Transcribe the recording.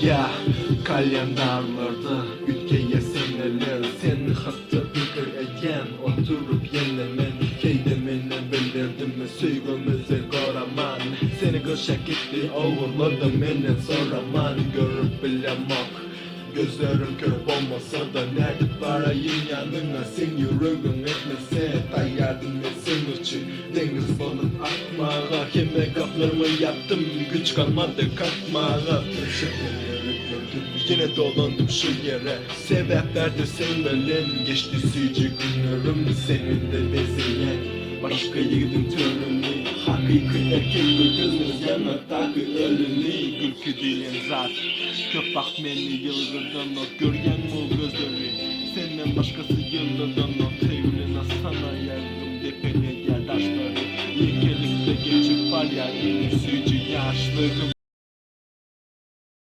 Ya kalyandarlarda ülkeye seneler seni hatta fikir egen oturup yenlemen keydemene belirdim söygümüze koraman seni göşek etti oğurladı menen soraman görüp bilemek gözlerim kör olmasa da nerede varayım yanına sen yüreğim etmese dayardın etsin için deniz balık akmağa kime kaplarımı yaptım güç kalmadı kalkmağa yine dolandım şu yere sebep verdi sen belen geçti sıcı günlerim seninle bezeyen başka yedim törünü hakiki erkek bir gözünüz yana takı ölünü gülkü diyen zat köpak beni yıldırdan o görgen bu gözleri senden başkası yıldırdan o tevline sana yardım depene gel taşları yekelikte geçip var ya sıcı yaşlarım